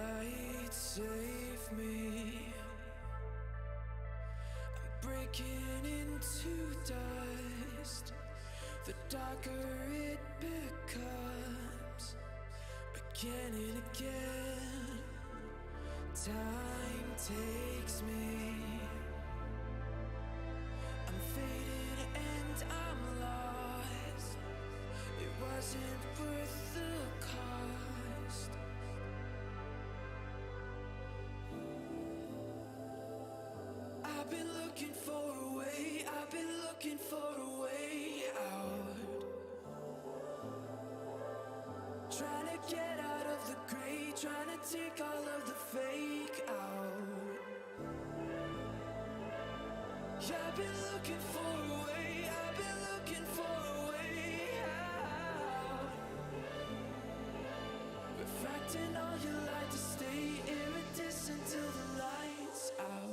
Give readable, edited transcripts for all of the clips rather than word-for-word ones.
Light, save me. I'm breaking into dust. The darker it becomes, again and again. Time takes me. I'm faded and I'm lost. It wasn't worth the cost. I've been looking for a way, I've been looking for a way out. Trying to get out of the gray, trying to take all of the fake out. Yeah, I've been looking for a way, I've been looking for a way out. Refracting all your light to stay iridescent till the lights out.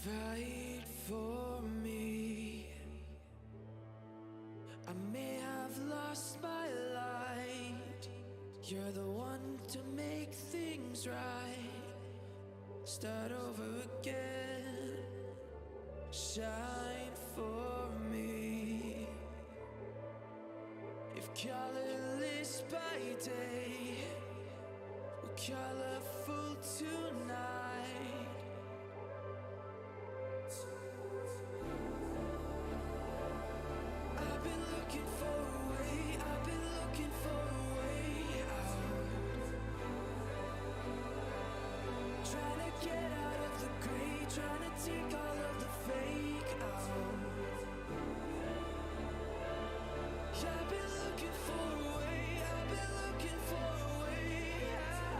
Fight for me. I may have lost my light. You're the one to make things right. Start over again. Shine for me. If colorless by day, we're colorful tonight. I've been looking for a way, I've been looking for a way out. Trying to get out of the gray, trying to take all of the fake out. Yeah, I've been looking for a way, I've been looking for a way out.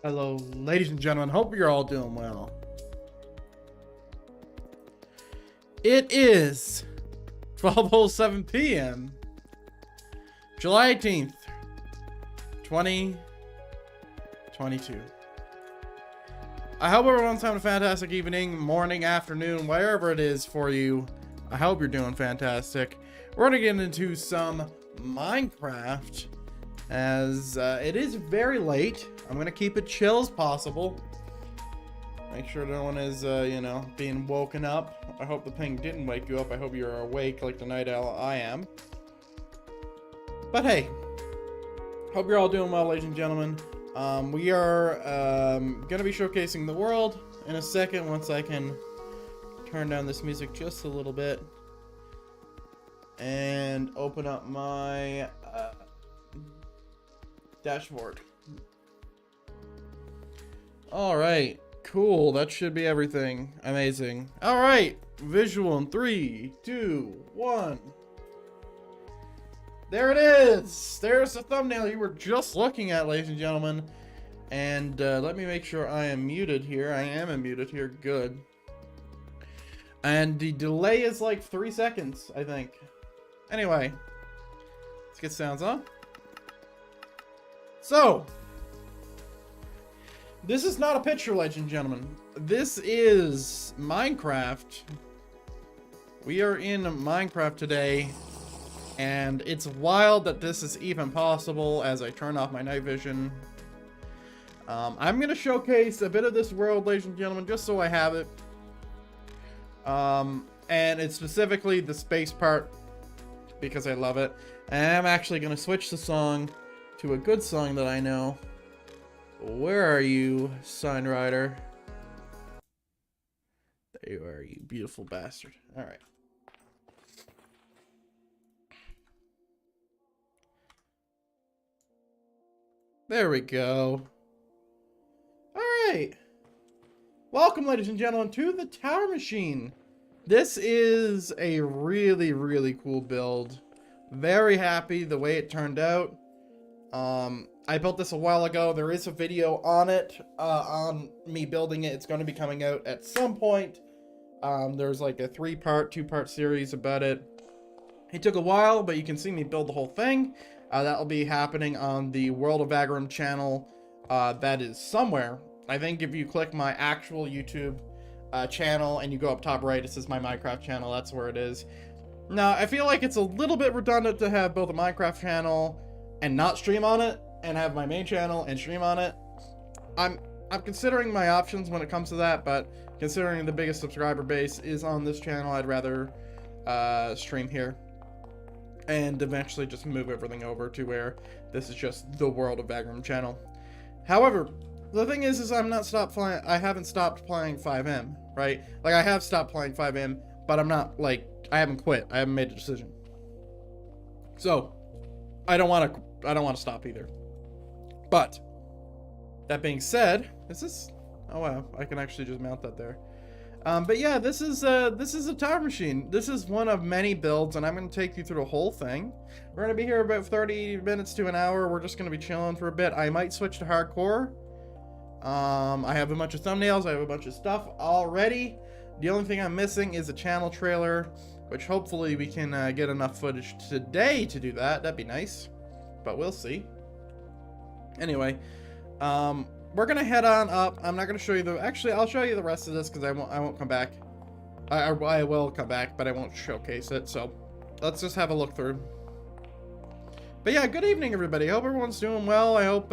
Hello, ladies and gentlemen. Hope you're all doing well. It is 12:07 p.m. July 18th, 2022. I hope everyone's having a fantastic evening, morning, afternoon, wherever it is for you. I hope you're doing fantastic. We're going to get into some Minecraft as it is very late. I'm going to keep it chill as possible. Make sure no one is, being woken up. I hope the ping didn't wake you up. I hope you're awake like the night owl I am. But hey, hope you're all doing well, ladies and gentlemen. We are going to be showcasing the world in a second once I can turn down this music just a little bit and open up my dashboard. All right, cool. That should be everything. Amazing. All right, visual in 3, 2, 1. There it is. There's the thumbnail you were just looking at, ladies and gentlemen. And let me make sure I am muted here. I am muted here. Good. And the delay is like 3 seconds, I think. Anyway, let's get sounds on. So, this is not a picture, ladies and gentlemen. This is Minecraft. We are in Minecraft today. And it's wild that this is even possible as I turn off my night vision. I'm going to showcase a bit of this world, ladies and gentlemen, just so I have it. And it's specifically the space part because I love it. And I'm actually going to switch the song to a good song that I know. Where are you, Sign Rider? There you are, you beautiful bastard. All right. There we go. All right. Welcome, ladies and gentlemen, to the Tower Machine. This is a really, really cool build. Very happy the way it turned out. I built this a while ago. There is a video on it, on me building it. It's going to be coming out at some point. There's like a 2-part series about it. It took a while, but you can see me build the whole thing. That'll be happening on the World of Vaggurum channel. That is somewhere. I think if you click my actual YouTube channel and you go up top right, it says my Minecraft channel. That's where it is. Now, I feel like it's a little bit redundant to have both a Minecraft channel and not stream on it, and have my main channel and stream on it. I'm considering my options when it comes to that, but considering the biggest subscriber base is on this channel, I'd rather stream here and eventually just move everything over to where this is just the World of Vaggurum channel. However, the thing is I haven't stopped playing 5M, right? Like, I have stopped playing 5M, but I'm not, like, I haven't quit. I haven't made a decision. So, I don't want to stop either. But that being said, oh wow, I can actually just mount that there. But yeah, this is a Tower Machine. This is one of many builds, and I'm going to take you through the whole thing. We're going to be here about 30 minutes to an hour. We're just going to be chilling for a bit. I might switch to hardcore. I have a bunch of thumbnails. I have a bunch of stuff already. The only thing I'm missing is a channel trailer, which hopefully we can get enough footage today to do that. That'd be nice, but we'll see. Anyway, we're gonna head on up. I'm not gonna show you actually, I'll show you the rest of this because I won't come back. I will come back, but I won't showcase it. So let's just have a look through. But yeah, good evening, everybody. Hope everyone's doing well. I hope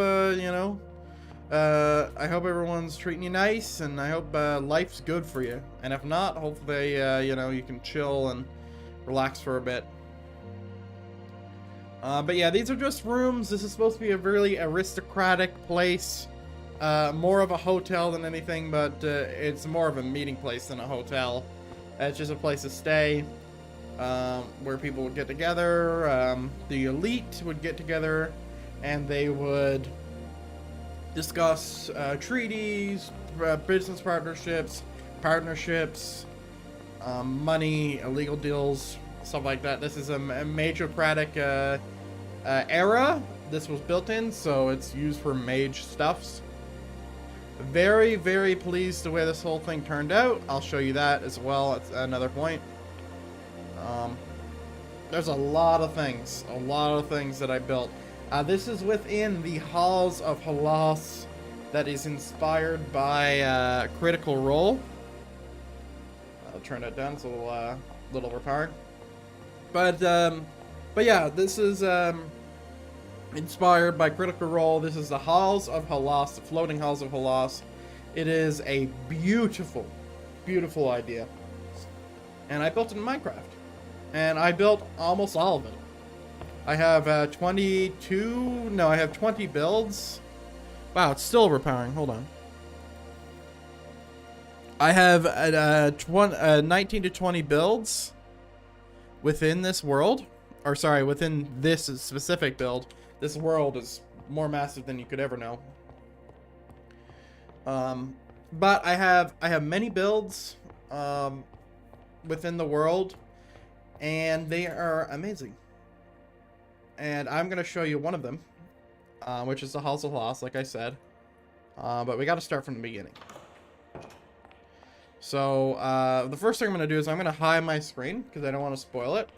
I hope everyone's treating you nice, and I hope life's good for you. And if not, hopefully you can chill and relax for a bit. But yeah, these are just rooms. This is supposed to be a really aristocratic place. More of a hotel than anything, but it's more of a meeting place than a hotel. It's just a place to stay, where people would get together. The elite would get together, and they would discuss treaties, business partnerships, money, illegal deals, stuff like that. This is a mageocratic era this was built in, so it's used for mage stuffs. Very, very pleased the way this whole thing turned out. I'll show you that as well at another point. There's a lot of things that I built. This is within the Halls of Halas that is inspired by Critical Role. I'll turn that down, it's a little overpowered. But yeah, this is inspired by Critical Role. This is the Halls of Halas, the floating Halls of Halas. It is a beautiful, beautiful idea. And I built it in Minecraft. And I built almost all of it. I have I have 20 builds. Wow, it's still overpowering. Hold on. I have 19 to 20 builds within this world. Or sorry, within this specific build. This world is more massive than you could ever know. But I have many builds within the world. And they are amazing. And I'm going to show you one of them, which is the Halls of Halas, like I said. But we got to start from the beginning. So, the first thing I'm going to do is I'm going to hide my screen, because I don't want to spoil it.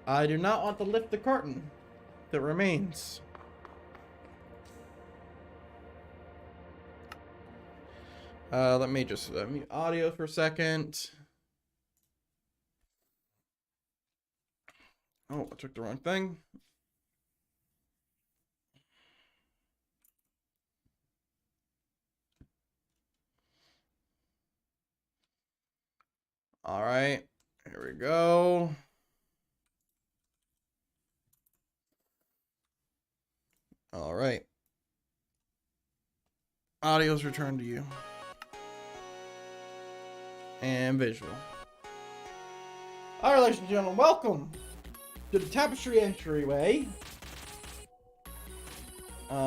I do not want to lift the curtain that remains. Let me just mute audio for a second. Oh, I took the wrong thing. All right, here we go. All right. Audio's returned to you. And visual. All right, ladies and gentlemen, welcome to the tapestry entryway.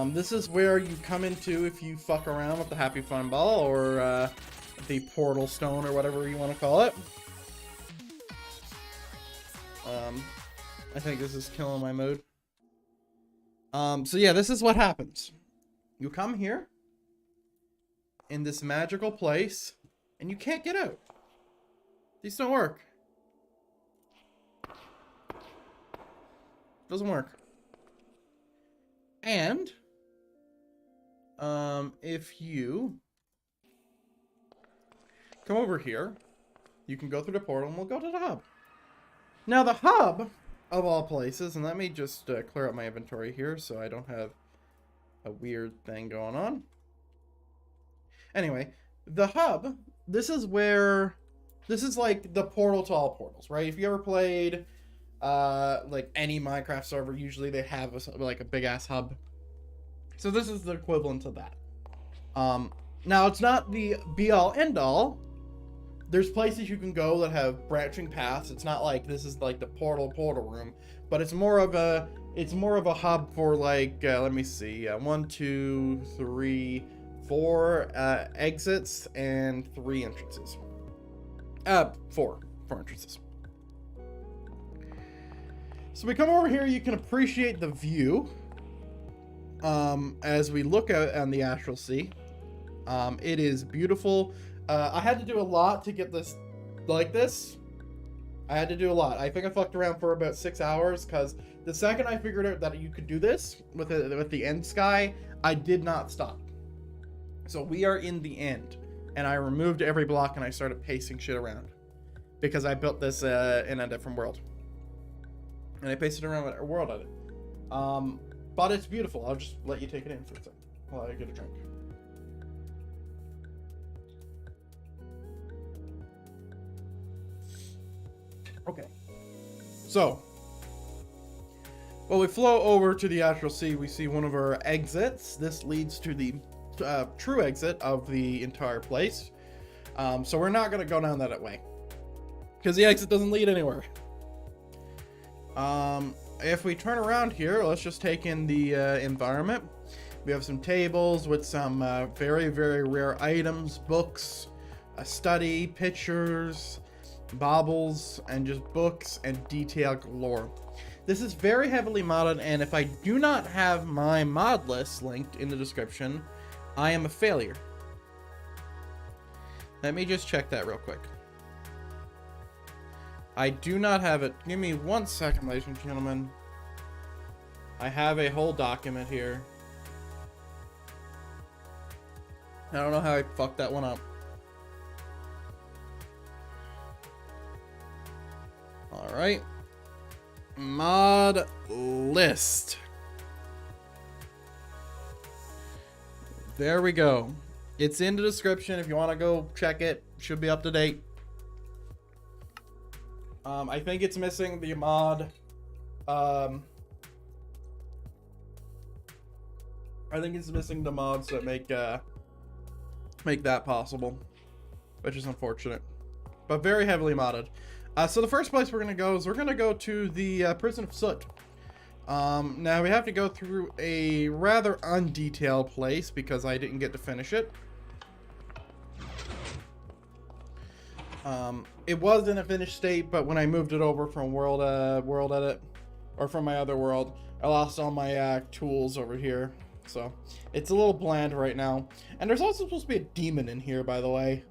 This is where you come into if you fuck around with the Happy Fun Ball or the Portal Stone or whatever you want to call it. I think this is killing my mood. So yeah, this is what happens. You come here in this magical place and you can't get out. These don't work. Doesn't work. And if you come over here, you can go through the portal and we'll go to the hub. Now the hub of all places, and let me just clear up my inventory here so I don't have a weird thing going on. Anyway, the hub, this is like the portal to all portals, right? If you ever played like any Minecraft server, usually they have like a big ass hub. So this is the equivalent of that. Now it's not the be all end all. There's places you can go that have branching paths. It's not like this is like the portal room, but it's more of a hub for like let me see, 1, 2, 3, 4 exits and 3 entrances. 4 entrances. So we come over here, you can appreciate the view as we look out on the Astral Sea. It is beautiful. I had to do a lot to get this like this. I had to do a lot. I think I fucked around for about 6 hours because the second I figured out that you could do this with the end sky, I did not stop. So we are in the end, and I removed every block and I started pasting shit around because I built this in a different world. And I pasted around a world at it. But it's beautiful. I'll just let you take it in for a second while I get a drink. Okay. So, well, we flow over to the Astral Sea. We see one of our exits. This leads to the true exit of the entire place. So we're not going to go down that way because the exit doesn't lead anywhere. If we turn around here, let's just take in the environment. We have some tables with some very, very rare items, books, a study, pictures, baubles, and just books and detail galore. This is very heavily modded, and if I do not have my mod list linked in the description, I am a failure. Let me just check that real quick. I do not have it. Give me 1 second, ladies and gentlemen. I have a whole document here. I don't know how I fucked that one up. Alright. Mod list. There we go. It's in the description if you want to go check it. Should be up to date. I think it's missing the mod. I think it's missing the mods that make that possible, which is unfortunate, but very heavily modded. So the first place we're gonna go is we're gonna go to the Prison of Soot. Now we have to go through a rather undetailed place because I didn't get to finish it. It was in a finished state, but when I moved it over from world edit, or from my other world, I lost all my tools over here. So it's a little bland right now. And there's also supposed to be a demon in here, by the way.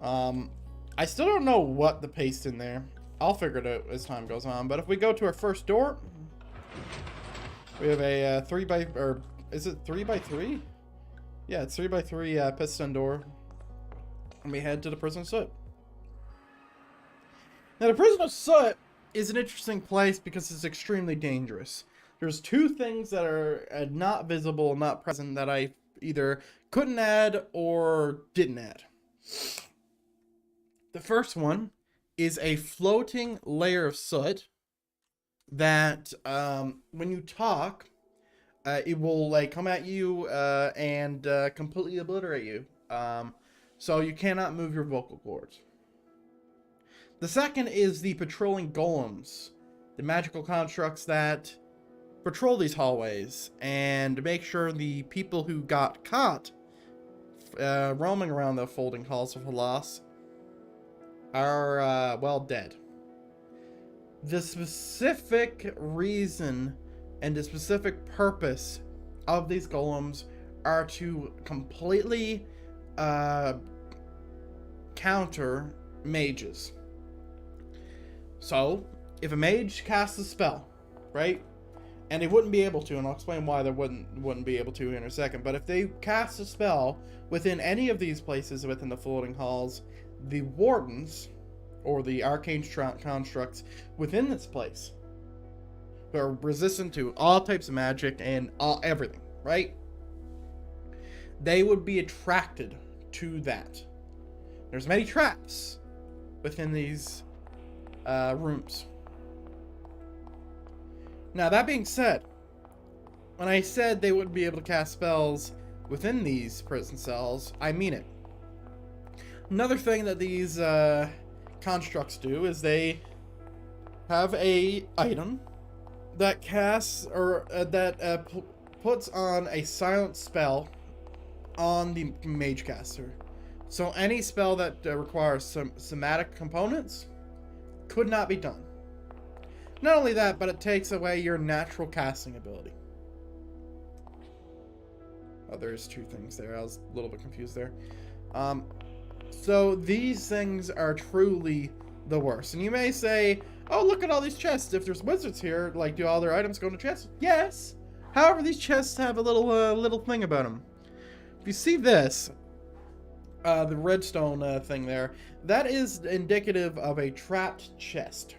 I still don't know what to paste in there. I'll figure it out as time goes on. But if we go to our first door, we have a 3x, or is it 3x3? Yeah, it's 3x3 piston door. And we head to the Prison of Soot. Now, the Prison of Soot is an interesting place because it's extremely dangerous. There's 2 things that are not visible, not present, that I either couldn't add or didn't add. The first one is a floating layer of soot that, when you talk, it will like come at you and completely obliterate you. So you cannot move your vocal cords. The second is the patrolling golems, the magical constructs that patrol these hallways and make sure the people who got caught roaming around the folding halls of Halas are, well, dead. The specific reason and the specific purpose of these golems are to completely counter mages. So, if a mage casts a spell, right? And they wouldn't be able to, and I'll explain why they wouldn't be able to in a second. But if they cast a spell within any of these places within the floating halls, the wardens, or the arcane constructs within this place, who are resistant to all types of magic and everything, right? They would be attracted to that. There's many traps within these rooms. Now, that being said, when I said they wouldn't be able to cast spells within these prison cells, I mean it. Another thing that these constructs do is they have a item that casts, or that puts on a silent spell on the mage caster. So any spell that requires some somatic components could not be done. Not only that, but it takes away your natural casting ability. Oh, there's 2 things there. I was a little bit confused there. So these things are truly the worst. And you may say, oh, look at all these chests. If there's wizards here, like, do all their items go into chests? Yes. However, these chests have a little thing about them. If you see this, the redstone thing there, that is indicative of a trapped chest.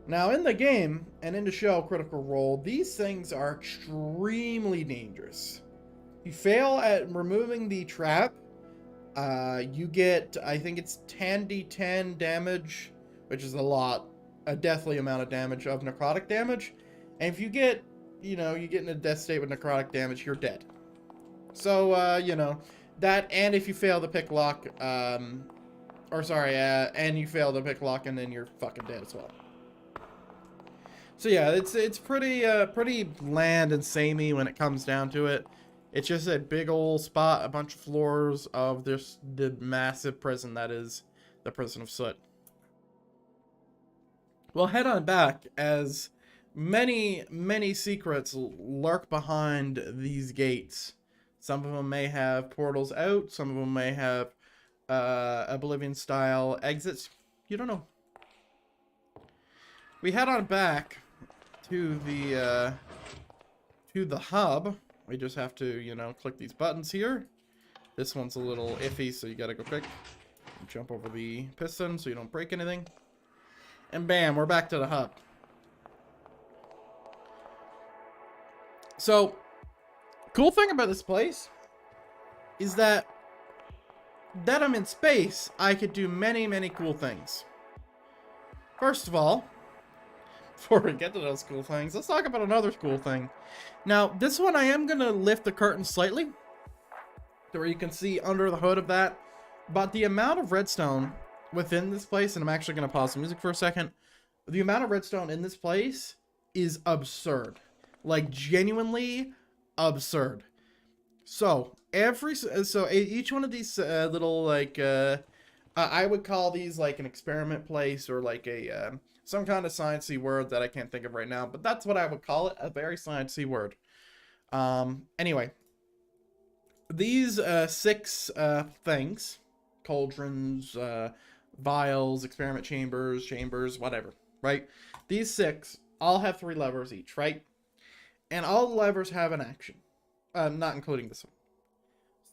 Now, in the game, and in the show Critical Role, these things are extremely dangerous. You fail at removing the trap, you get, I think it's 10d10 damage, which is a deathly amount of damage of necrotic damage. And if you get, you get in a death state with necrotic damage, you're dead. So, that, and if you fail the pick lock, and you fail the pick lock, and then you're fucking dead as well. So yeah, it's pretty bland and samey when it comes down to it. It's just a big old spot, a bunch of floors of the massive prison that is the Prison of Soot. We'll head on back as many secrets lurk behind these gates. Some of them may have portals out. Some of them may have Oblivion-style exits. You don't know. We head on back to the hub. We just have to, you know, click these buttons here. This one's a little iffy, so you gotta go quick. Jump over the piston so you don't break anything. And bam, we're back to the hub. So, cool thing about this place is that I'm in space, I could do many, many cool things. First of all, before we get to those cool things, let's talk about another cool thing. Now, this one I am going to lift the curtain slightly, to where you can see under the hood of that. But the amount of redstone within this place, and I'm actually going to pause the music for a second. The amount of redstone in this place is absurd. Like, genuinely absurd. So, each one of these little, like, I would call these like an experiment place, or like a some kind of sciencey word that I can't think of right now, but that's what I would call it, a very sciencey word. Anyway, these 6 things, cauldrons, vials, experiment chambers, whatever, right? These 6 all have 3 levers each, right? And all the levers have an action, not including this one.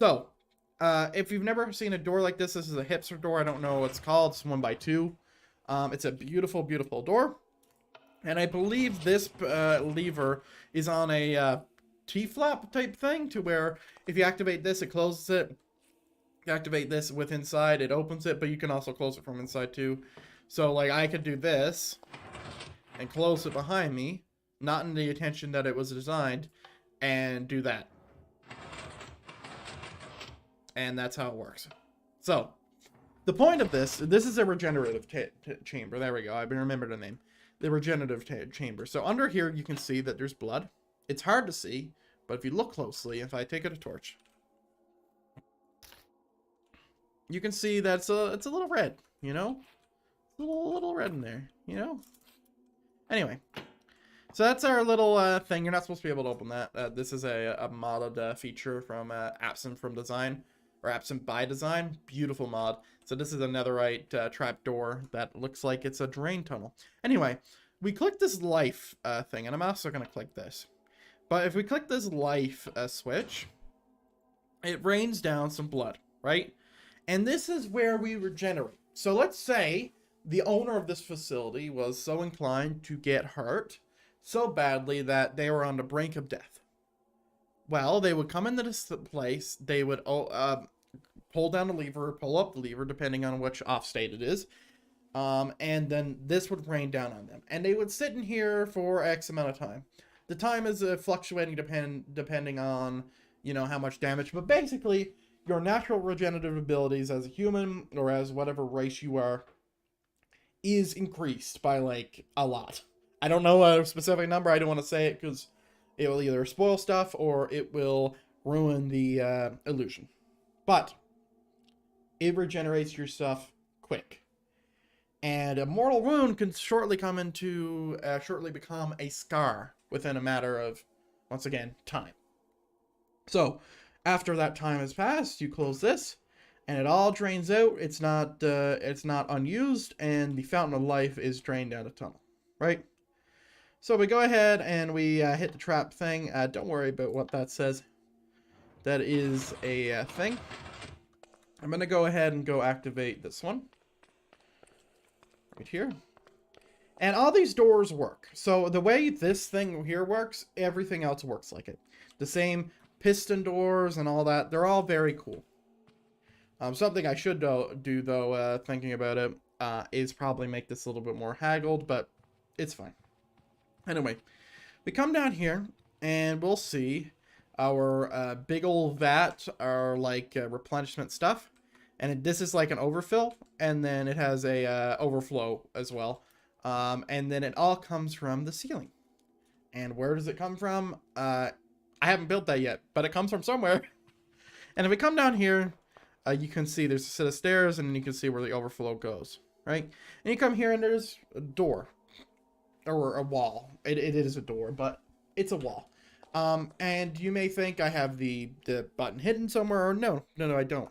So, if you've never seen a door like this is a hipster door. I don't know what it's called. It's 1x2. It's a beautiful, beautiful door. And I believe this lever is on a T-flap type thing, to where if you activate this, it closes it. You activate this with inside, it opens it, but you can also close it from inside too. So, like, I could do this and close it behind me, not in the intention that it was designed, and do that. And that's how it works. So, the point of this is a regenerative chamber. There we go. I remember the name. The regenerative chamber. So, under here, you can see that there's blood. It's hard to see, but if you look closely, if I take out a torch, you can see that it's a little red, you know? A little red in there, you know? Anyway. So that's our little thing. You're not supposed to be able to open that. This is a modded feature from Absent from Design, or Absent by Design. Beautiful mod. So this is a netherite trap door that looks like it's a drain tunnel. Anyway, we click this life thing, and I'm also going to click this. But if we click this life switch, it rains down some blood, right? And this is where we regenerate. So let's say the owner of this facility was so inclined to get hurt so badly that they were on the brink of death. Well, they would come into this place, they would pull down the lever, pull up the lever, depending on which off state it is, and then this would rain down on them. And they would sit in here for X amount of time. The time is fluctuating depending on, you know, how much damage, but basically, your natural regenerative abilities as a human, or as whatever race you are, is increased by, like, a lot. I don't know a specific number. I don't want to say it because it will either spoil stuff or it will ruin the illusion. But it regenerates your stuff quick. And a mortal wound can shortly become a scar within a matter of, once again, time. So, after that time has passed, you close this, and it all drains out. It's not unused, and the fountain of life is drained down a tunnel, right? So we go ahead and we hit the trap thing. Don't worry about what that says. That is a thing. I'm going to go ahead and go activate this one. Right here. And all these doors work. So the way this thing here works, everything else works like it. The same piston doors and all that. They're all very cool. Something I should do though, thinking about it, is probably make this a little bit more haggled, but it's fine. Anyway, we come down here, and we'll see our big old vat, our, like, replenishment stuff. And this is like an overfill, and then it has a overflow as well. And then it all comes from the ceiling. And where does it come from? I haven't built that yet, but it comes from somewhere. And if we come down here, you can see there's a set of stairs, and then you can see where the overflow goes, right? And you come here, and there's a door. Or a wall. It is a door, but it's a wall. And you may think I have the button hidden somewhere, or no, I don't.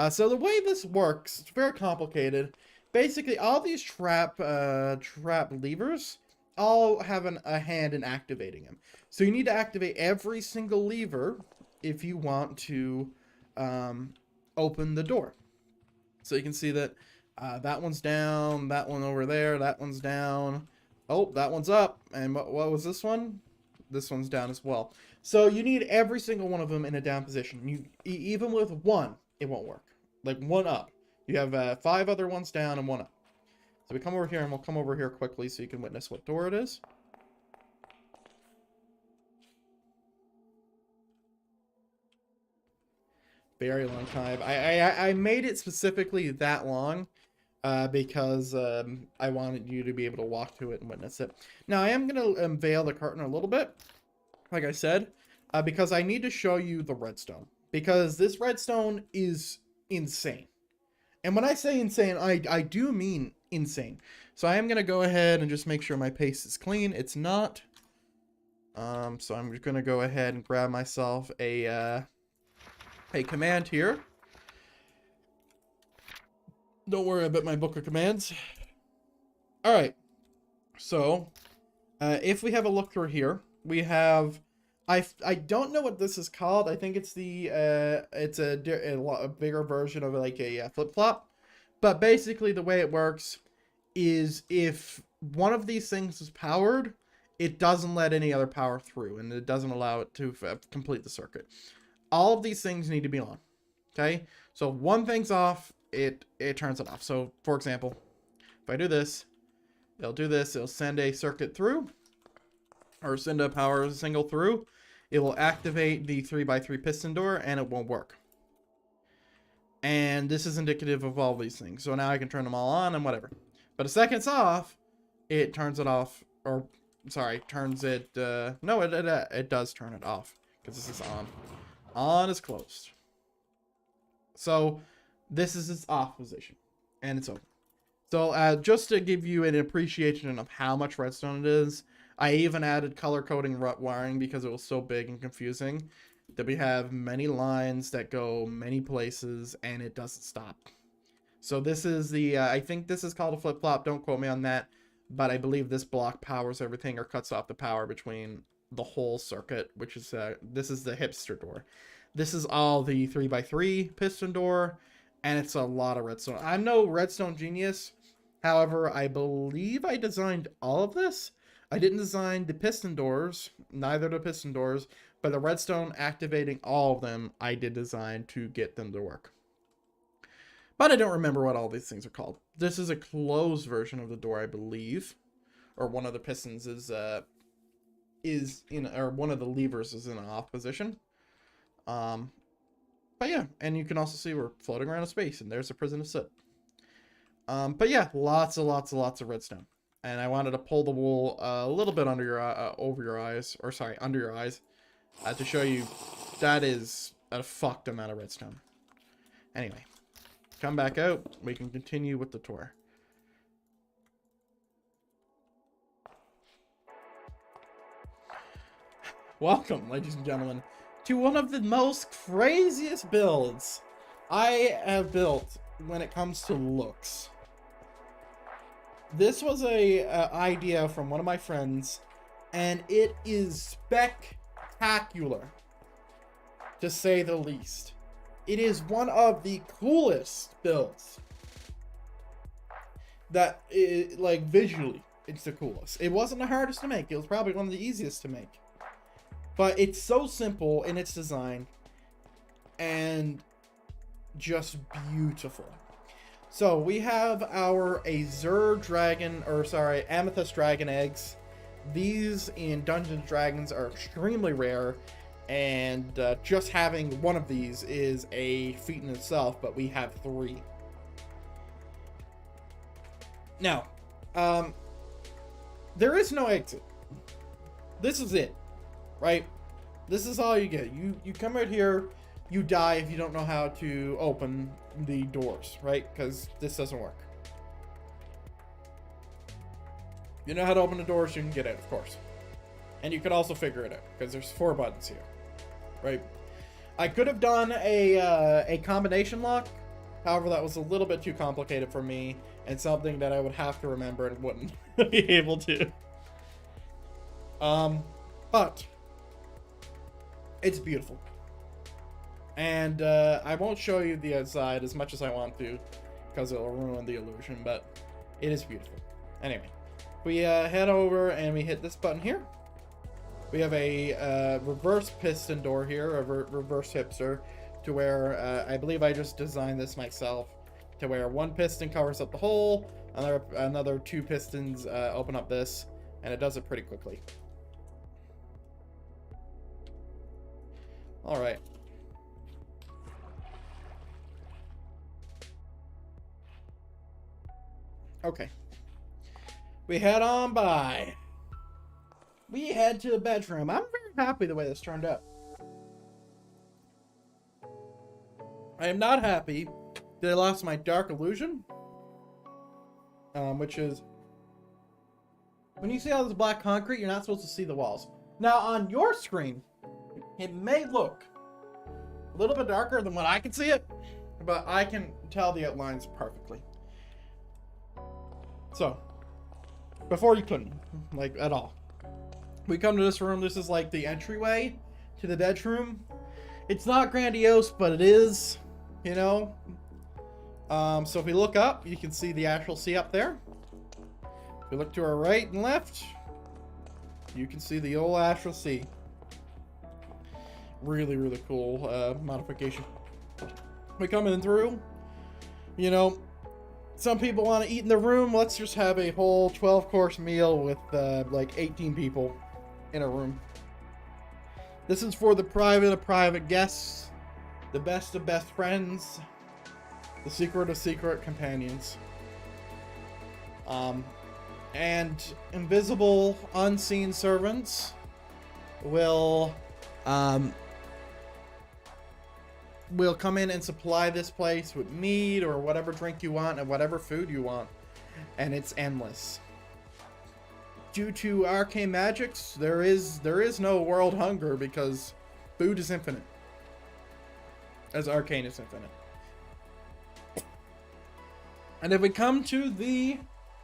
So the way this works, it's very complicated. Basically, all these trap levers all have a hand in activating them. So you need to activate every single lever if you want to open the door. So you can see that that one's down, that one over there, that one's down. Oh, that one's up. And what was this one? This one's down as well. So you need every single one of them in a down position. Even with one, it won't work. Like one up. You have 5 other ones down and one up. So we come over here, and we'll come over here quickly so you can witness what door it is. Very long time. I made it specifically that long because I wanted you to be able to walk to it and witness it. Now, I am going to unveil the curtain a little bit, like I said, because I need to show you the redstone. Because this redstone is insane. And when I say insane, I do mean insane. So I am going to go ahead and just make sure my paste is clean. It's not. So I'm just going to go ahead and grab myself a command here. Don't worry about my book of commands. Alright. So, if we have a look through here, we have... I don't know what this is called. I think it's it's a bigger version of like a flip-flop. But basically the way it works is if one of these things is powered, it doesn't let any other power through, and it doesn't allow it to complete the circuit. All of these things need to be on. Okay? So if one thing's off, it turns it off. So for example, if I do this, it'll do this. It'll send a circuit through, or send a power single through. It will activate the 3x3 piston door, and it won't work. And this is indicative of all these things. So now I can turn them all on and whatever. But a second it's off, it turns it off, or sorry, turns it. No, it does turn it off because this is on. On is closed. So this is its off position, and it's open. So just to give you an appreciation of how much redstone it is, I even added color coding wiring because it was so big and confusing that we have many lines that go many places and it doesn't stop. So this is the, I think this is called a flip-flop. Don't quote me on that, but I believe this block powers everything or cuts off the power between the whole circuit, which is, this is the hipster door. This is all the 3x3 piston door, and it's a lot of redstone. I'm no redstone genius. However, I believe I designed all of this. I didn't design the piston doors, neither the piston doors, but the redstone activating all of them, I did design to get them to work. But I don't remember what all these things are called. This is a closed version of the door, I believe. Or one of the pistons is in, or one of the levers is in an off position. But yeah, and you can also see we're floating around in space, and there's a prison to sit. But yeah, lots of redstone. And I wanted to pull the wool a little bit under your over your eyes, or sorry, under your eyes, to show you that is a fucked amount of redstone. Anyway, come back out. We can continue with the tour. Welcome, ladies and gentlemen, to one of the most craziest builds I have built when it comes to looks. This was a idea from one of my friends, and it is spectacular, to say the least. It is one of the coolest builds. That, like, visually, it's the coolest. It wasn't the hardest to make. It was probably one of the easiest to make. But it's so simple in its design, and just beautiful. So we have our Azure Dragon, or sorry, Amethyst Dragon eggs. These in Dungeons & Dragons are extremely rare, and just having one of these is a feat in itself, but we have 3. Now, there is no exit. This is it, right? This is all you get. You come out here, you die if you don't know how to open the doors, right? Because this doesn't work. You know how to open the doors, you can get out, of course. And you could also figure it out, because there's 4 buttons here, right? I could have done a combination lock. However, that was a little bit too complicated for me, and something that I would have to remember and wouldn't be able to. But it's beautiful. And I won't show you the outside as much as I want to, because it'll ruin the illusion, but it is beautiful. Anyway, we head over and we hit this button here. We have a reverse piston door here, a reverse hipster, to where I believe I just designed this myself, to where 1 piston covers up the hole, another 2 pistons open up this, and it does it pretty quickly. All right. Okay. We head on by. We head to the bedroom. I'm very happy the way this turned out. I am not happy that I lost my dark illusion. Which is, when you see all this black concrete, you're not supposed to see the walls. Now, on your screen, it may look a little bit darker than what I can see it, but I can tell the outlines perfectly. So, before you couldn't, like, at all. We come to this room. This is like the entryway to the bedroom. It's not grandiose, but it is, you know. So if we look up, you can see the Astral sea up there. If we look to our right and left, you can see the old Astral sea. Really, really cool modification. We come in through, you know, some people want to eat in the room. Let's just have a whole 12-course meal with like 18 people in a room. This is for the private of private guests, the best of best friends, the secret of secret companions, and invisible, unseen servants will come in and supply this place with meat or whatever drink you want and whatever food you want, and it's endless. Due to arcane magics, there is no world hunger because food is infinite, as arcane is infinite. And if we come to the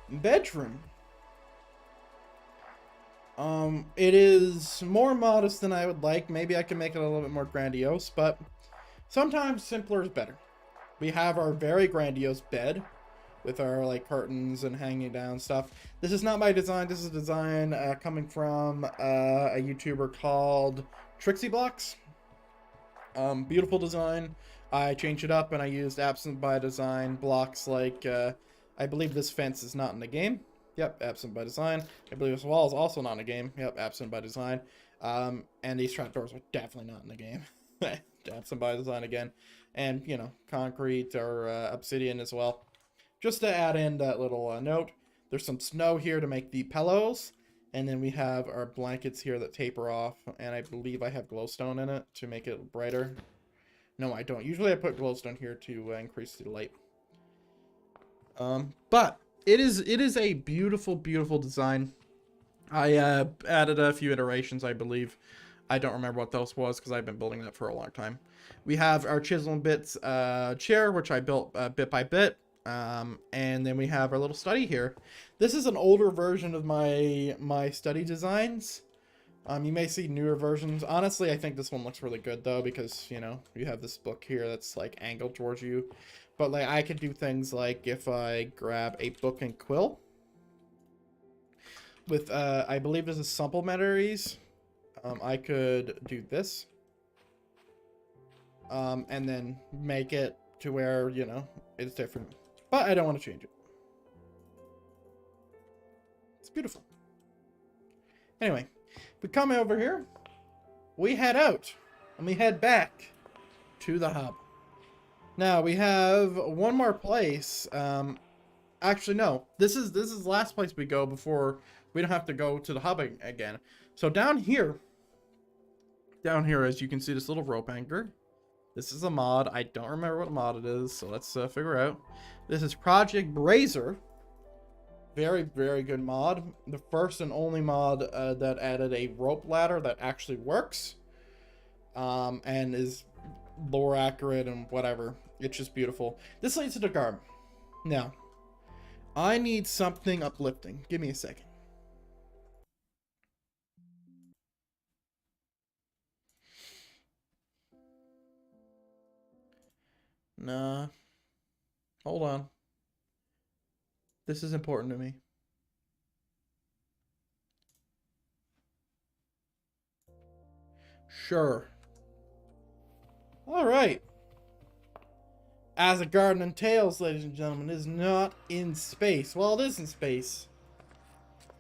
bedroom, it is more modest than I would like. Maybe I can make it a little bit more grandiose, but sometimes simpler is better. We have our very grandiose bed with our like curtains and hanging down stuff. This is not my design. This is a design coming from a YouTuber called Trixie Blocks. Beautiful design. I changed it up and I used absent by design blocks like I believe this fence is not in the game. Yep, absent by design. I believe this wall is also not in the game. Yep, absent by design. And these trapdoors are definitely not in the game. Absent by design again. And, you know, concrete or obsidian as well. Just to add in that little note, there's some snow here to make the pillows. And then we have our blankets here that taper off. And I believe I have glowstone in it to make it brighter. No, I don't. Usually I put glowstone here to increase the light. But it is a beautiful, beautiful design. I added a few iterations, I believe. I don't remember what those was because I've been building that for a long time. We have our chisel and bits chair, which I built bit by bit. And then we have our little study here. This is an older version of my study designs. You may see newer versions. Honestly, I think this one looks really good though, because, you know, you have this book here that's like angled towards you. But like I could do things like if I grab a book and quill with I believe this is supplementaries. I could do this. And then make it to where, you know, it's different. But I don't want to change it. It's beautiful. Anyway, we come over here, we head out, and we head back to the hub. Now, we have one more place. Actually, no. This is the last place we go before we don't have to go to the hub again. So down here, as you can see, this little rope anchor. This is a mod. I don't remember what mod it is, so let's figure out. This is Project Brazier. Very, very good mod. The first and only mod that added a rope ladder that actually works. And is lore accurate and whatever. It's just beautiful. This leads to the garb. Now, I need something uplifting. Give me a second. Nah. Hold on. This is important to me. Sure. Alright. As a garden entails, ladies and gentlemen, is not in space. Well, it is in space.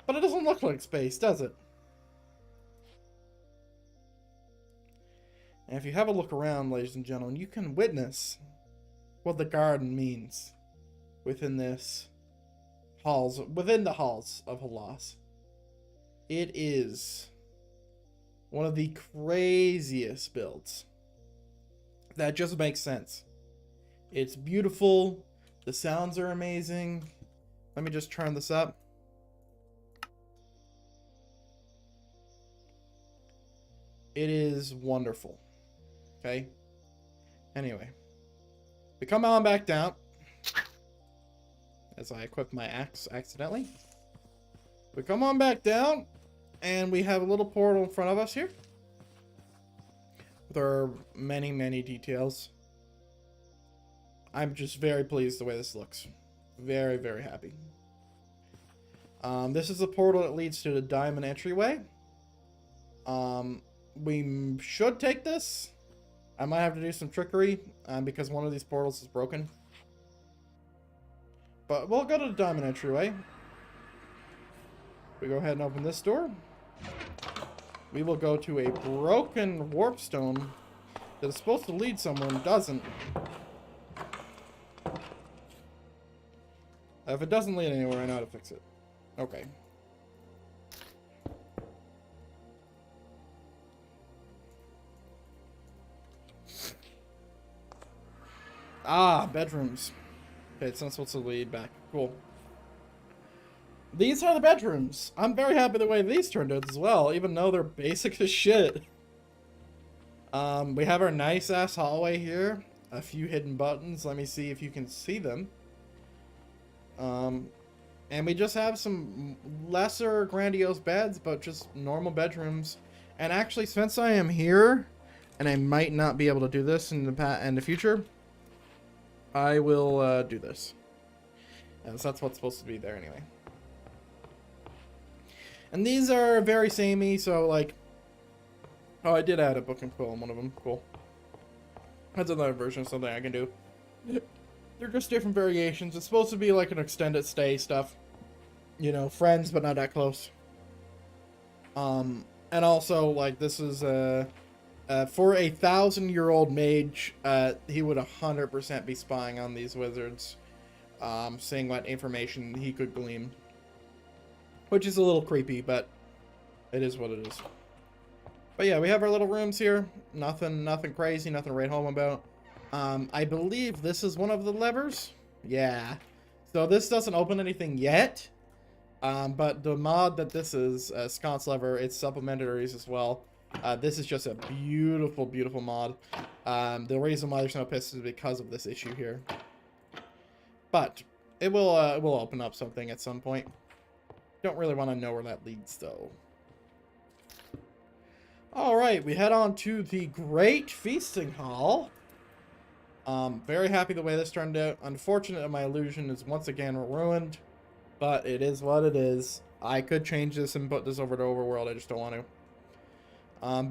But it doesn't look like space, does it? And if you have a look around, ladies and gentlemen, you can witness what the garden means within within the halls of Halas. It is one of the craziest builds. That just makes sense. It's beautiful. The sounds are amazing. Let me just turn this up. It is wonderful. Okay? Anyway. We come on back down. As I equip my axe accidentally. We come on back down. And we have a little portal in front of us here. There are many, many details. I'm just very pleased the way this looks. Very, very happy. This is the portal that leads to the diamond entryway. We should take this. I might have to do some trickery because one of these portals is broken. But we'll go to the diamond entryway. We go ahead and open this door. We will go to a broken warp stone that is supposed to lead somewhere and doesn't. If it doesn't lead anywhere, I know how to fix it. Okay. Ah, bedrooms. Okay, it's not supposed to lead back. Cool. These are the bedrooms. I'm very happy the way these turned out as well, even though they're basic as shit. We have our nice ass hallway here. A few hidden buttons. Let me see if you can see them. And we just have some lesser grandiose beds, but just normal bedrooms. And actually, since I am here, and I might not be able to do this in the future, I will do this. And so that's what's supposed to be there anyway. And these are very samey, so like... Oh, I did add a book and quill in one of them. Cool. That's another version of something I can do. They're just different variations. It's supposed to be like an extended stay stuff. You know, friends, but not that close. And also, like, this is for a 1,000-year-old mage, he would 100% be spying on these wizards, seeing what information he could glean. Which is a little creepy, but it is what it is. But yeah, we have our little rooms here. Nothing crazy, nothing to write home about. I believe this is one of the levers. Yeah. So this doesn't open anything yet. But the mod that this is, sconce lever, it's supplementaries as well. This is just a beautiful, beautiful mod. The reason why there's no piston is because of this issue here. But it will open up something at some point. Don't really want to know where that leads, though. Alright, we head on to the Great Feasting Hall. Very happy the way this turned out. Unfortunate my illusion is once again ruined. But it is what it is. I could change this and put this over to Overworld, I just don't want to.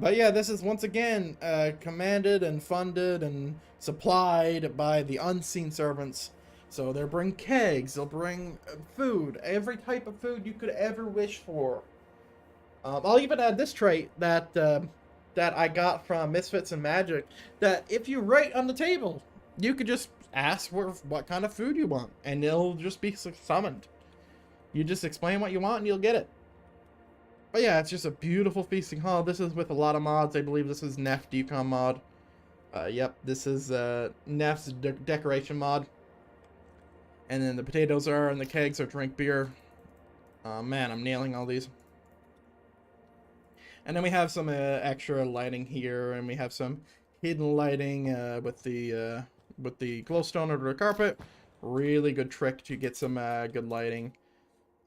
But yeah, this is once again commanded and funded and supplied by the unseen servants. So they'll bring kegs, they'll bring food, every type of food you could ever wish for. I'll even add this trait that I got from Misfits and Magic, that if you write on the table, you could just ask what kind of food you want, and it'll just be summoned. You just explain what you want and you'll get it. But yeah, it's just a beautiful feasting hall. This is with a lot of mods. I believe this is Neff Decom mod. Yep, this is Neff's decoration mod. And then the potatoes are, and the kegs are drink beer. Man, I'm nailing all these. And then we have some extra lighting here, and we have some hidden lighting with the glowstone under the carpet. Really good trick to get some good lighting.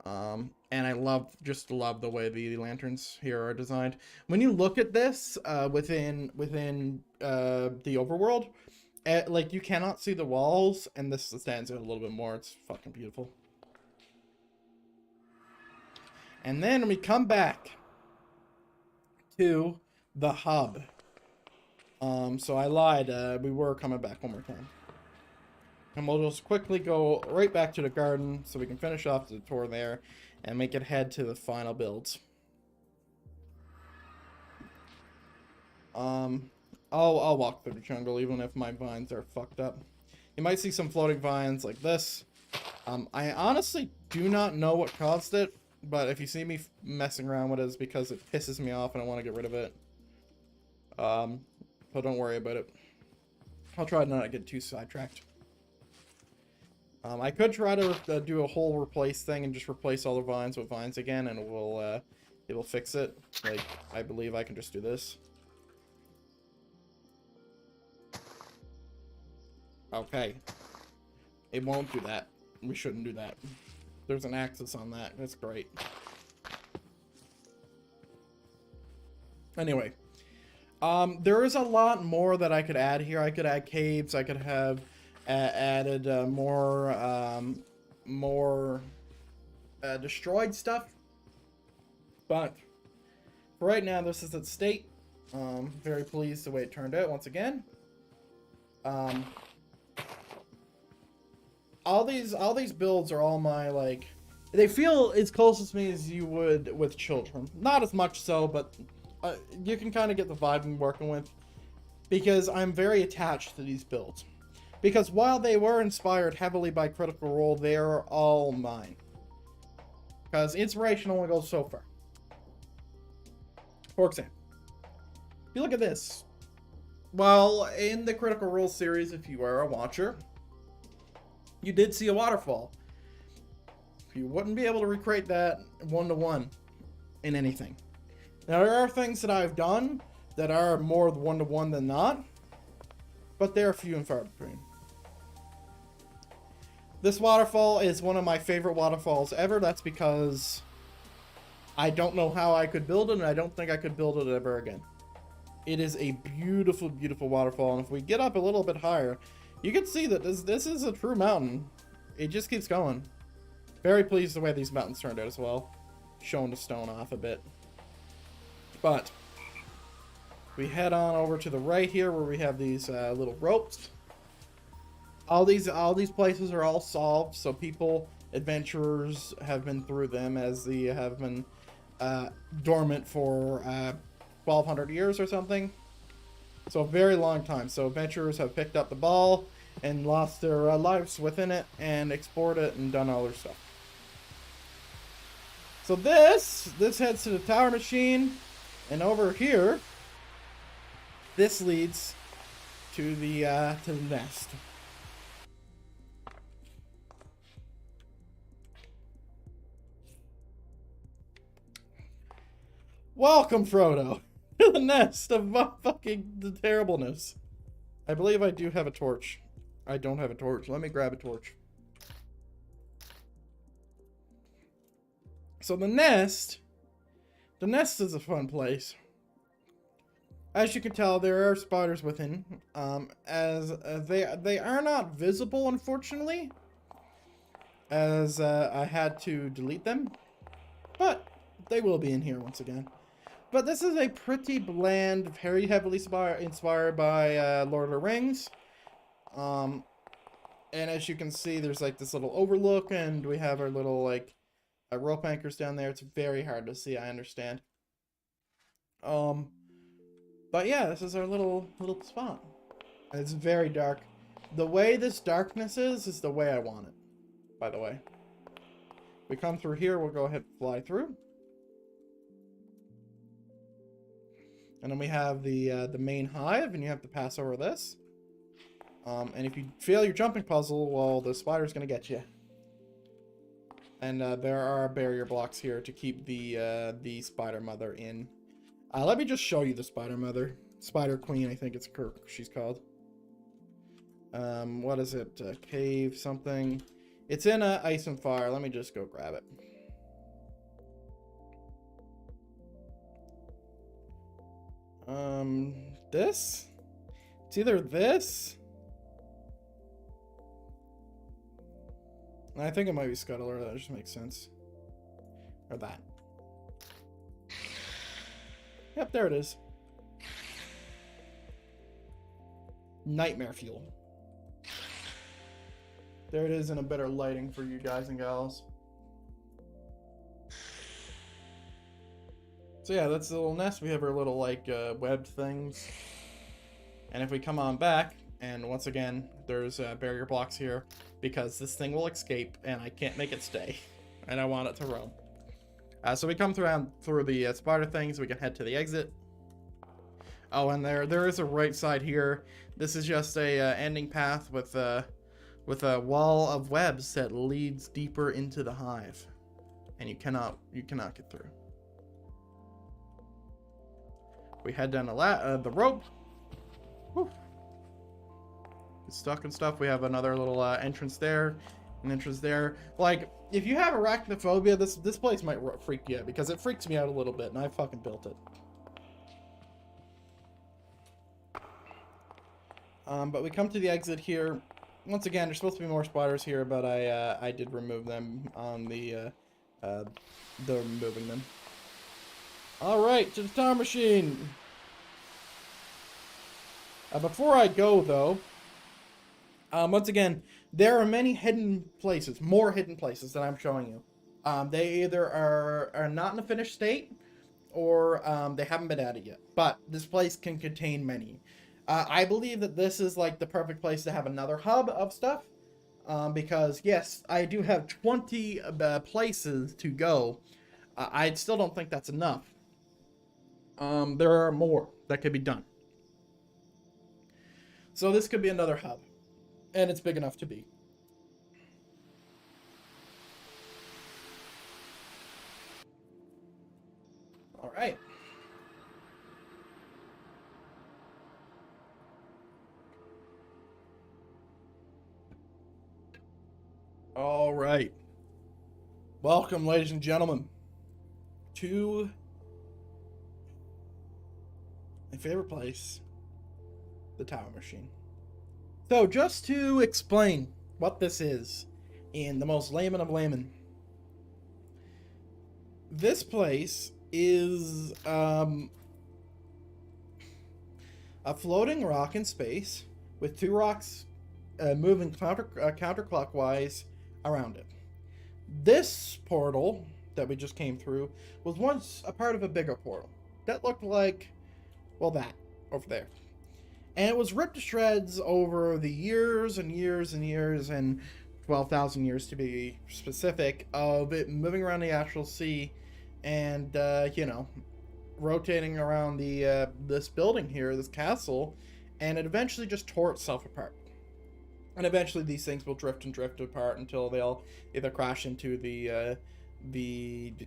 And I just love the way the lanterns here are designed. When you look at this within the overworld, like, you cannot see the walls, and this stands out a little bit more. It's fucking beautiful. And then we come back to the hub. So I lied. We were coming back one more time. And we'll just quickly go right back to the garden so we can finish off the tour there and make it head to the final builds. I'll walk through the jungle even if my vines are fucked up. You might see some floating vines like this. I honestly do not know what caused it, but if you see me messing around with it, it's because it pisses me off and I want to get rid of it. So don't worry about it. I'll try not to get too sidetracked. I could try to do a whole replace thing and just replace all the vines with vines again, and it will fix it. Like, I believe I can just do this. Okay. It won't do that. We shouldn't do that. There's an axis on that. That's great. Anyway. There is a lot more that I could add here. I could add caves. I could have added more destroyed stuff. But for right now, this is its state. Very pleased the way it turned out once again. All these builds are all my, like, they feel as close as me as you would with children. Not as much so, but you can kind of get the vibe I'm working with, because I'm very attached to these builds. Because while they were inspired heavily by Critical Role, they're all mine. Because inspiration only goes so far. For example, if you look at this. Well, in the Critical Role series, if you are a watcher, you did see a waterfall. You wouldn't be able to recreate that one-to-one in anything. Now, there are things that I've done that are more one-to-one than not, but they're few and far between. This waterfall is one of my favorite waterfalls ever. That's because I don't know how I could build it, and I don't think I could build it ever again. It is a beautiful, beautiful waterfall, and if we get up a little bit higher, you can see that this is a true mountain. It just keeps going. Very pleased the way these mountains turned out as well. Showing the stone off a bit. But we head on over to the right here where we have these little ropes. All these places are all solved, so people, adventurers, have been through them as they have been dormant for 1,200 years or something. So a very long time. So adventurers have picked up the ball and lost their lives within it and explored it and done all their stuff. So this heads to the tower machine, and over here, this leads to the nest. Welcome, Frodo, to the nest of fucking the terribleness. I believe I do have a torch. I don't have a torch. Let me grab a torch. So the nest is a fun place. As you can tell, there are spiders within, as they are not visible, unfortunately, as I had to delete them, but they will be in here once again. But this is a pretty bland, very heavily inspired by Lord of the Rings. And as you can see, there's like this little overlook, and we have our little like rope anchors down there. It's very hard to see, I understand. But yeah, this is our little spot. It's very dark. The way this darkness is the way I want it, by the way. We come through here, we'll go ahead and fly through. And then we have the main hive, and you have to pass over this. And if you fail your jumping puzzle, well, the spider's gonna get you. And there are barrier blocks here to keep the spider mother in. Let me just show you the spider mother. Spider queen, I think she's called. What is it? Cave something. It's in Ice and Fire. Let me just go grab it. This? It's either this. I think it might be Scuttler. That just makes sense. Or that. Yep, there it is. Nightmare fuel. There it is in a better lighting for you guys and gals. So yeah, that's the little nest. We have our little like webbed things. And if we come on back, and once again, there's barrier blocks here because this thing will escape and I can't make it stay. And I want it to roam. So we come through the spider things. We can head to the exit. Oh, and there is a right side here. This is just a ending path with a wall of webs that leads deeper into the hive, and you cannot get through. We head down the rope. Woo. It's stuck and stuff. We have another little entrance there, an entrance there. Like, if you have arachnophobia, this place might freak you out because it freaks me out a little bit, and I fucking built it. But we come to the exit here. Once again, there's supposed to be more spiders here, but I did remove them on the removing them. All right, to the time machine. Before I go though, once again, there are many hidden places, more hidden places that I'm showing you. They either are not in a finished state, or they haven't been added yet. But this place can contain many. I believe that this is like the perfect place to have another hub of stuff. Because yes, I do have 20 places to go. I still don't think that's enough. There are more that could be done. So this could be another hub. And it's big enough to be. All right. All right. Welcome, ladies and gentlemen, to my favorite place, the Tower Machine. So, just to explain what this is in the most layman of laymen, this place is a floating rock in space with two rocks moving counterclockwise around it. This portal that we just came through was once a part of a bigger portal that looked like, well, that over there. And it was ripped to shreds over the years and years and years, and 12,000 years to be specific, of it moving around the Astral Sea and, rotating around this building here, this castle, and it eventually just tore itself apart. And eventually these things will drift and drift apart until they'll either crash into the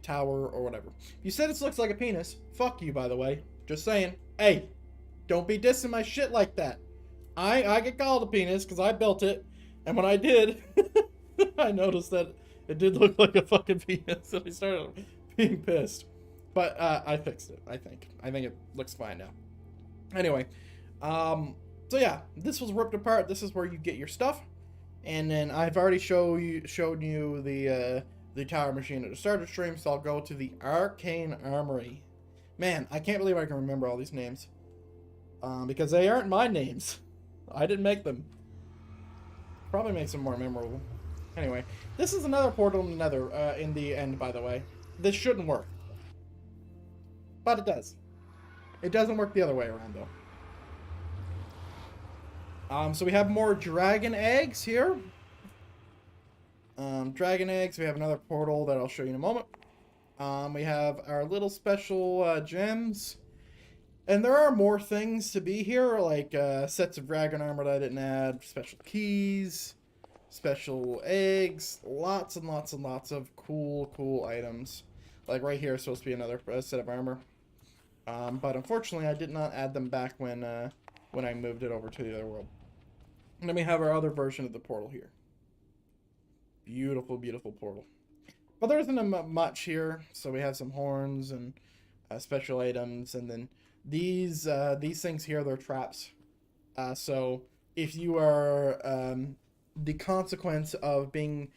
tower or whatever. You said this looks like a penis. Fuck you, by the way. Just saying. Hey, don't be dissing my shit like that. I get called a penis because I built it. And when I did, I noticed that it did look like a fucking penis. And I started being pissed. But I fixed it, I think. I think it looks fine now. Anyway, so yeah, this was ripped apart. This is where you get your stuff, and then I've already showed you the Tower Machine at the start of the stream. So I'll go to the Arcane Armory. Man, I can't believe I can remember all these names, because they aren't my names. I didn't make them. Probably makes them more memorable. Anyway, this is another portal in the Nether. In the end, by the way, this shouldn't work, but it does. It doesn't work the other way around though. So we have more dragon eggs here. Dragon eggs. We have another portal that I'll show you in a moment. We have our little special gems. And there are more things to be here, like sets of dragon armor that I didn't add, special keys, special eggs, lots and lots and lots of cool items. Like right here is supposed to be another set of armor. But unfortunately, I did not add them back when I moved it over to the other world. And then we have our other version of the portal here. Beautiful, beautiful portal. But there isn't much here, so we have some horns and special items, and then these things here, they're traps. So if you are the consequence of being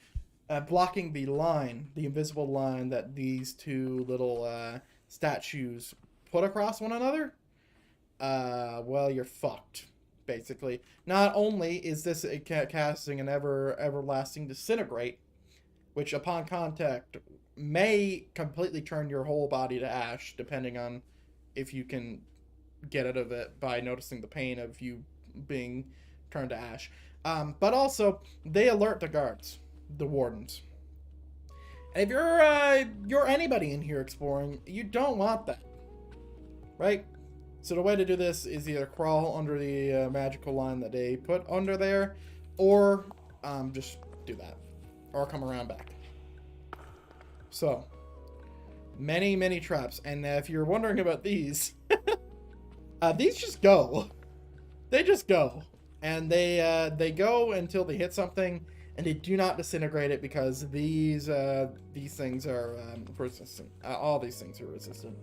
blocking the line, the invisible line that these two little statues put across one another, well, you're fucked, basically. Not only is this casting an everlasting disintegrate, which upon contact may completely turn your whole body to ash, depending on if you can get out of it by noticing the pain of you being turned to ash. But also, they alert the guards, the wardens. And if you're anybody in here exploring, you don't want that, right? So the way to do this is either crawl under the magical line that they put under there, or just do that, or come around back. So, many traps. And if you're wondering about these, these just go. They just go. And they go until they hit something, and they do not disintegrate it because these things are resistant. All these things are resistant.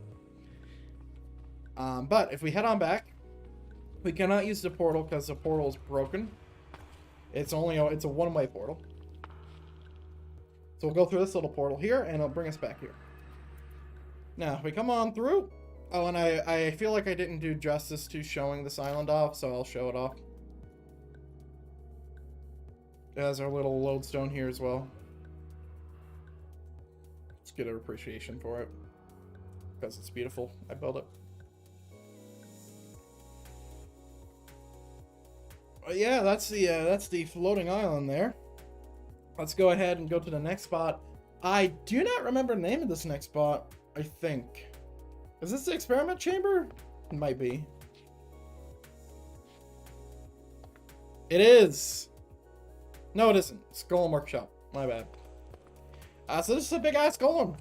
But if we head on back, we cannot use the portal because the portal is broken. It's a one-way portal. So we'll go through this little portal here, and it'll bring us back here. Now, if we come on through... Oh, and I feel like I didn't do justice to showing this island off, so I'll show it off. It has our little lodestone here as well. Let's get an appreciation for it. Because it's beautiful. I built it. But yeah, that's the floating island there. Let's go ahead and go to the next spot. I do not remember the name of this next spot, I think. Is this the experiment chamber? It might be. It is! No, it isn't. It's Golem Workshop. My bad. So this is a big-ass golem.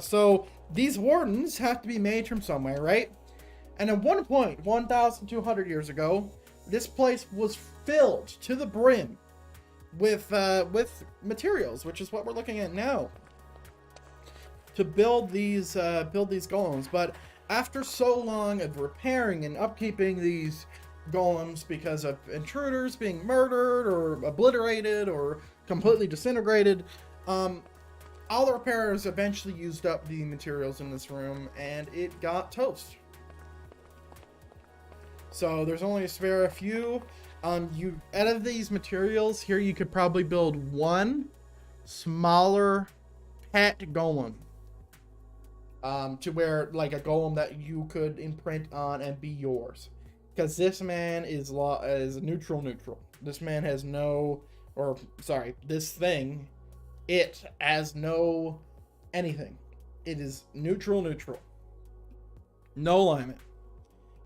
So these wardens have to be made from somewhere, right? And at one point, 1,200 years ago, this place was filled to the brim with materials, which is what we're looking at now, to build these golems. But after so long of repairing and upkeeping these golems because of intruders being murdered or obliterated or completely disintegrated, all the repairers eventually used up the materials in this room, and it got toast. So there's only a spare few. Out of these materials here, you could probably build one smaller pet golem. To where, like, a golem that you could imprint on and be yours. Because this man is neutral. This man has no, or sorry, this thing, it has no anything. It is neutral. No alignment.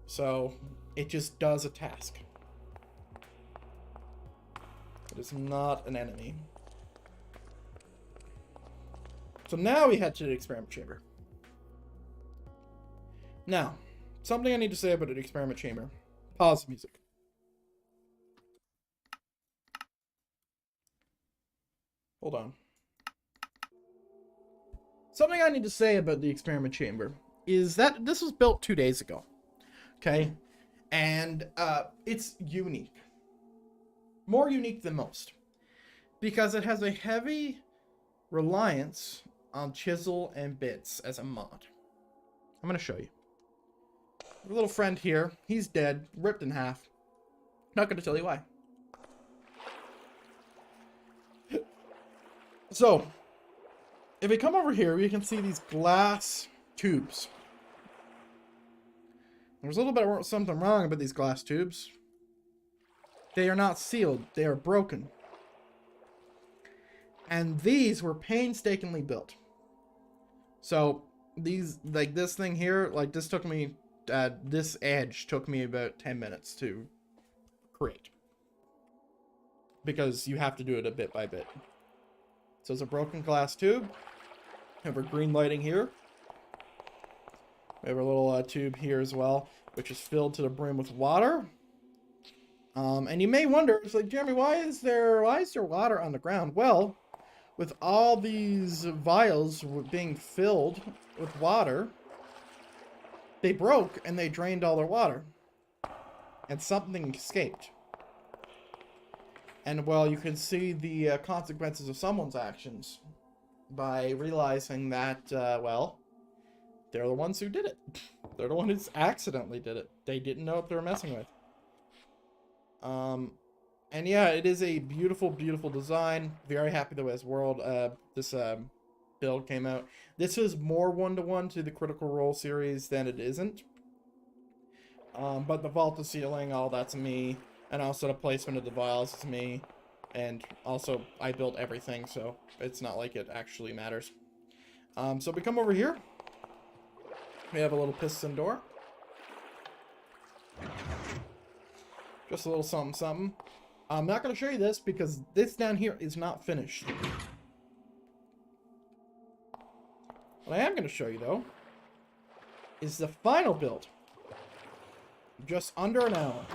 So it just does a task. It is not an enemy. So now we head to the experiment chamber. Now, something I need to say about the experiment chamber. Pause the music. Hold on. Something I need to say about the experiment chamber is that this was built 2 days ago. Okay? And it's unique. More unique than most. Because it has a heavy reliance on chisel and bits as a mod. I'm going to show you. Our little friend here, he's dead, ripped in half. Not going to tell you why. So, if we come over here, we can see these glass tubes. There's a little bit of something wrong about these glass tubes. They are not sealed. They are broken. And these were painstakingly built. So, these, like this thing here, like this took me, this edge took me about 10 minutes to create. because you have to do it a bit by bit. So it's a broken glass tube. We have our green lighting here. We have a little tube here as well, which is filled to the brim with water. And you may wonder, it's like, Jeremy, why is there water on the ground? Well, with all these vials being filled with water, they broke and they drained all their water. And something escaped. And, well, you can see the consequences of someone's actions by realizing that, well, they're the ones who did it. They're the ones who accidentally did it. They didn't know what they were messing with. And yeah, it is a beautiful, beautiful design. Very happy the way this build came out. This is more one-to-one to the Critical Role series than it isn't. But the vault to ceiling, all that's me. And also the placement of the vials is me. And also, I built everything, so it's not like it actually matters. So we come over here. We have a little piston door. Just a little something, something. I'm not going to show you this because this down here is not finished. What I am going to show you, though, is the final build. Just under an hour.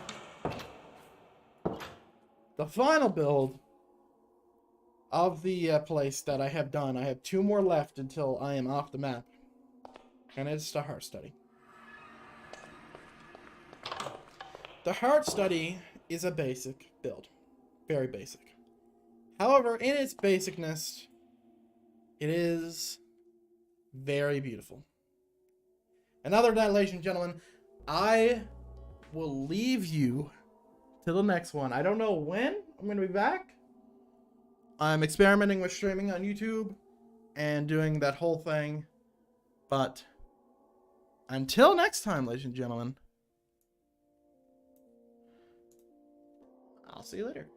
The final build of the place that I have done. I have 2 more left until I am off the map. And it's the heart study. The heart study is a basic build. Very basic. However, in its basicness, it is very beautiful. And other than that, ladies and gentlemen, I will leave you till the next one. I don't know when I'm going to be back. I'm experimenting with streaming on YouTube and doing that whole thing. But until next time, ladies and gentlemen, I'll see you later.